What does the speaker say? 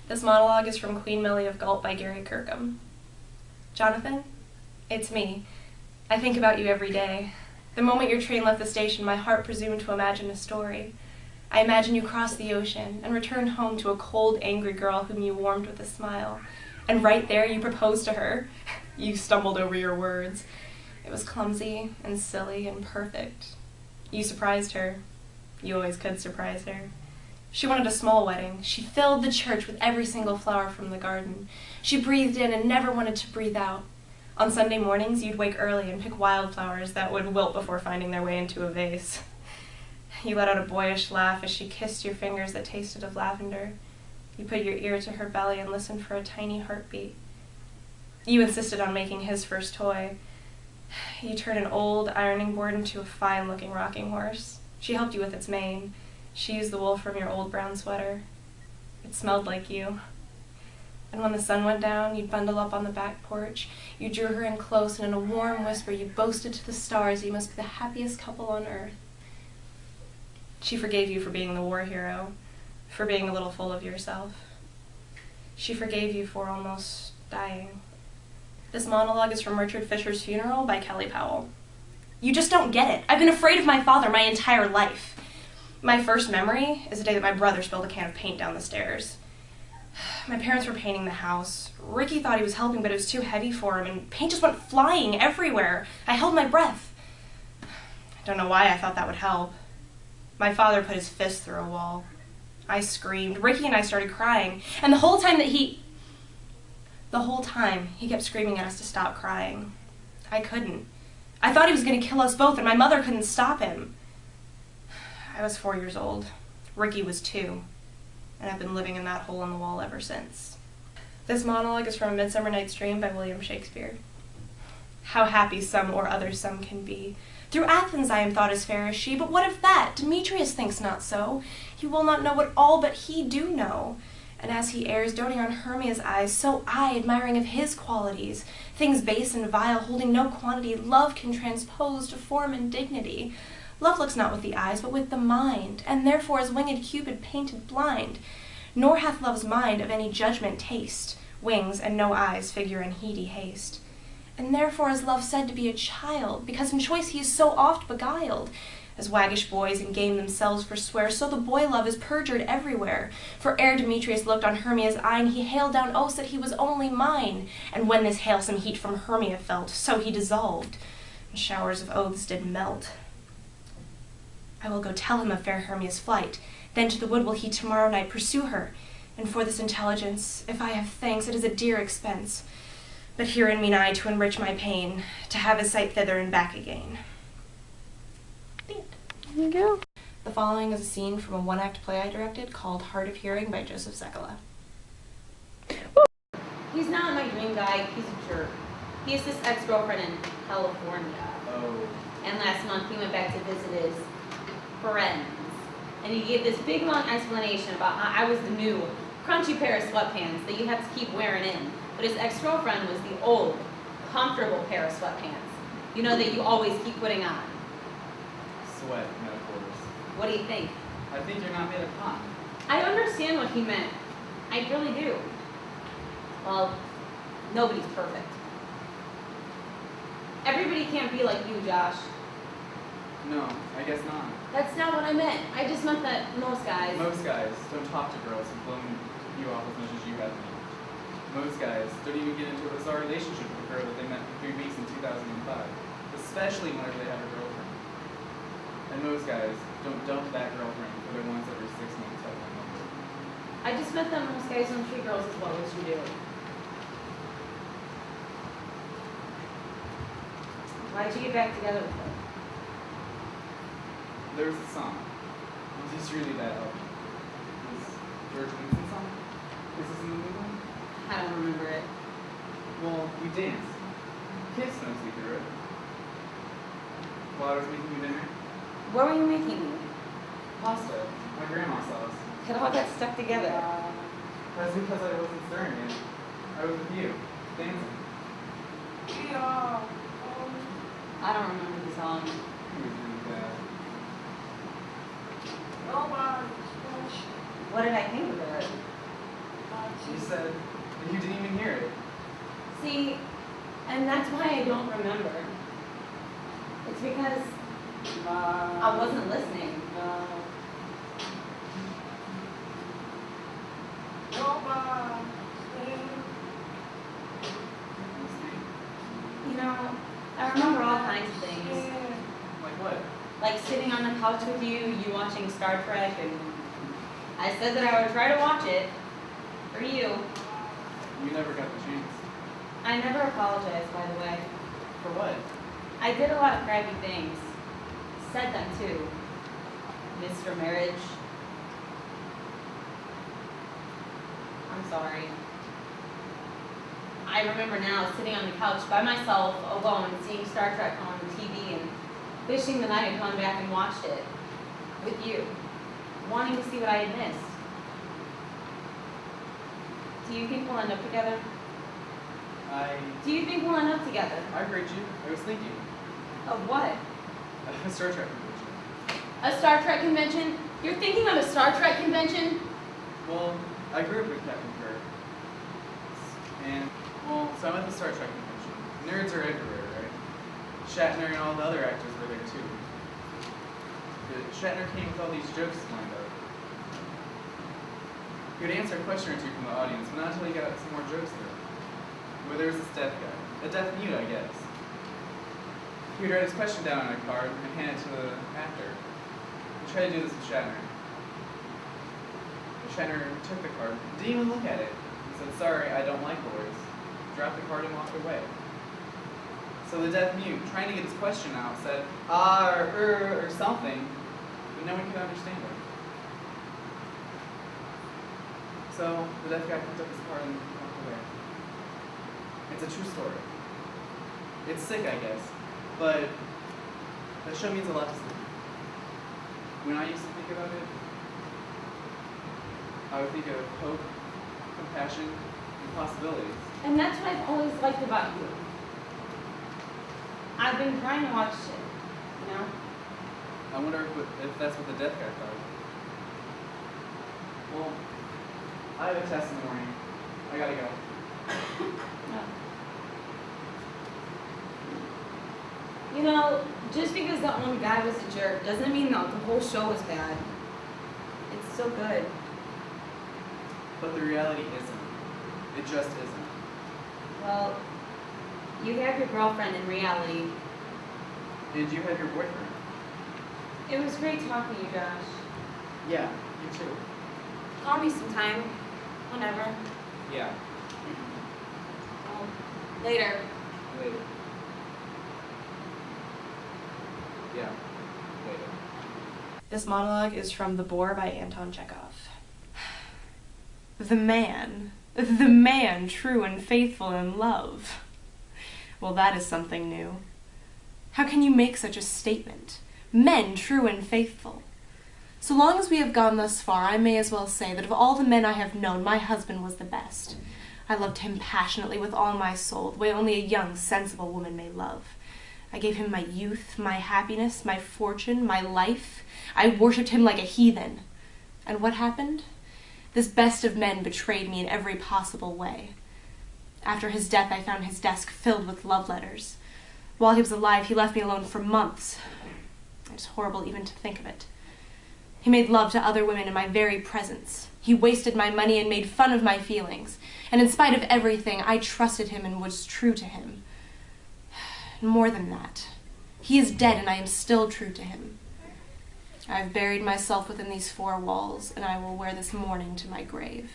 This monologue is from Queen Millie of Galt by Gary Kirkham. Jonathan, it's me. I think about you every day. The moment your train left the station, my heart presumed to imagine a story. I imagine you crossed the ocean and returned home to a cold, angry girl whom you warmed with a smile. And right there, you proposed to her. You stumbled over your words. It was clumsy and silly and perfect. You surprised her. You always could surprise her. She wanted a small wedding. She filled the church with every single flower from the garden. She breathed in and never wanted to breathe out. On Sunday mornings, you'd wake early and pick wildflowers that would wilt before finding their way into a vase. You let out a boyish laugh as she kissed your fingers that tasted of lavender. You put your ear to her belly and listened for a tiny heartbeat. You insisted on making his first toy. You turned an old ironing board into a fine-looking rocking horse. She helped you with its mane. She used the wool from your old brown sweater. It smelled like you. And when the sun went down, you'd bundle up on the back porch. You drew her in close, and in a warm whisper, you boasted to the stars you must be the happiest couple on earth. She forgave you for being the war hero, for being a little full of yourself. She forgave you for almost dying. This monologue is from Richard Fisher's Funeral by Kelly Powell. You just don't get it. I've been afraid of my father my entire life. My first memory is the day that my brother spilled a can of paint down the stairs. My parents were painting the house. Ricky thought he was helping, but it was too heavy for him, and paint just went flying everywhere. I held my breath. I don't know why I thought that would help. My father put his fist through a wall. I screamed. Ricky and I started crying, and the whole time he kept screaming at us to stop crying. I couldn't. I thought he was going to kill us both, and my mother couldn't stop him. I was 4 years old. Ricky was 2. And I've been living in that hole in the wall ever since. This monologue is from A Midsummer Night's Dream by William Shakespeare. How happy some or other some can be. Through Athens I am thought as fair as she, but what of that? Demetrius thinks not so. He will not know what all but he do know. And as he errs, doting on Hermia's eyes, so I, admiring of his qualities, things base and vile, holding no quantity, love can transpose to form and dignity. Love looks not with the eyes, but with the mind, and therefore is winged Cupid painted blind. Nor hath love's mind of any judgment taste, wings and no eyes, figure in heedy haste. And therefore is love said to be a child, because in choice he is so oft beguiled. As waggish boys in game themselves forswear, so the boy love is perjured everywhere. For ere Demetrius looked on Hermia's eyne, he hailed down oaths that he was only mine. And when this halesome heat from Hermia felt, so he dissolved, and showers of oaths did melt. I will go tell him of fair Hermia's flight. Then to the wood will he tomorrow night pursue her. And for this intelligence, if I have thanks, it is a dear expense. But herein mean I to enrich my pain, to have his sight thither and back again. The end. There you go. The following is a scene from a one-act play I directed called Heart of Hearing by Joseph Sekala. He's not my dream guy, he's a jerk. He has this ex-girlfriend in California. Oh. And last month he went back to visit his friends. And he gave this big long explanation about how I was the new crunchy pair of sweatpants that you have to keep wearing in. But his ex-girlfriend was the old, comfortable pair of sweatpants. You know, that you always keep putting on. Sweat metaphors. What do you think? I think you're not made of cotton. I understand what he meant. I really do. Well, nobody's perfect. Everybody can't be like you, Josh. No, I guess not. That's not what I meant. I just meant that most guys... Most guys don't talk to girls who've blown you off as much as you have me. Most guys don't even get into a bizarre relationship with a girl that they met for 3 weeks in 2005. Especially whenever they have a girlfriend. And most guys don't dump that girlfriend for their once every 6 months type of number. I just meant that most guys don't treat girls as well as you do. Why'd you get back together with her? There was a song. Was this really that album? Was George Winston song? Is this in the new one? I don't remember it. Well, we danced. Kissed mostly through it. While I was making you dinner. What were you making me? Pasta. My grandma sauce. It all got stuck together. That's because I wasn't stirring it. I was with you, dancing. I don't remember the song. It was really bad. What did I think of it? You said that you didn't even hear it. See, and that's why I don't remember. It's because I wasn't listening. You know, I remember all kinds of things. Like what? Like sitting on the couch with you, you watching Star Trek, and I said that I would try to watch it for you. You never got the chance. I never apologized, by the way. For what? I did a lot of crappy things. Said them too. Mr. Marriage. I'm sorry. I remember now sitting on the couch by myself, alone, seeing Star Trek on TV and wishing that I had gone back and watched it with you, wanting to see what I had missed. Do you think we'll end up together? Do you think we'll end up together? I heard you. I was thinking. Of what? A Star Trek convention. A Star Trek convention? You're thinking of a Star Trek convention? Well, I grew up with Captain Kirk. And, well, so I'm at the Star Trek convention. Nerds are everywhere, right? Shatner and all the other actors were there too. But Shatner came with all these jokes lined up. He would answer a question or two from the audience, but not until he got some more jokes through. Well, there was this deaf guy. A deaf mute, I guess. He would write his question down on a card and hand it to the actor. He tried to do this with Shatner. But Shatner took the card, didn't even look at it, and said, "Sorry, I don't like boys." Dropped the card and walked away. So the deaf mute, trying to get his question out, said, "Ah," or something, but no one could understand it. So the deaf guy picked up his card and walked away. It's a true story. It's sick, I guess, but that show means a lot to me. When I used to think about it, I would think of hope, compassion, and possibilities. And that's what I've always liked about you. I've been trying to watch it, you know? I wonder if that's what the deaf guy thought. Well, I have a test in the morning. I gotta go. No. You know, just because the one guy was a jerk doesn't mean that the whole show was bad. It's so good. But the reality isn't. It just isn't. Well, you have your girlfriend in reality. And you have your boyfriend. It was great talking to you, Josh. Yeah, you too. Call me sometime. Whenever. Yeah. Later. Later. Yeah, later. This monologue is from The Boar by Anton Chekhov. The man, true and faithful in love. Well, that is something new. How can you make such a statement? Men true and faithful. So long as we have gone thus far, I may as well say that of all the men I have known, my husband was the best. I loved him passionately with all my soul, the way only a young, sensible woman may love. I gave him my youth, my happiness, my fortune, my life. I worshipped him like a heathen. And what happened? This best of men betrayed me in every possible way. After his death, I found his desk filled with love letters. While he was alive, he left me alone for months. It's horrible even to think of it. He made love to other women in my very presence. He wasted my money and made fun of my feelings. And in spite of everything, I trusted him and was true to him. More than that, he is dead and I am still true to him. I have buried myself within these four walls, and I will wear this mourning to my grave.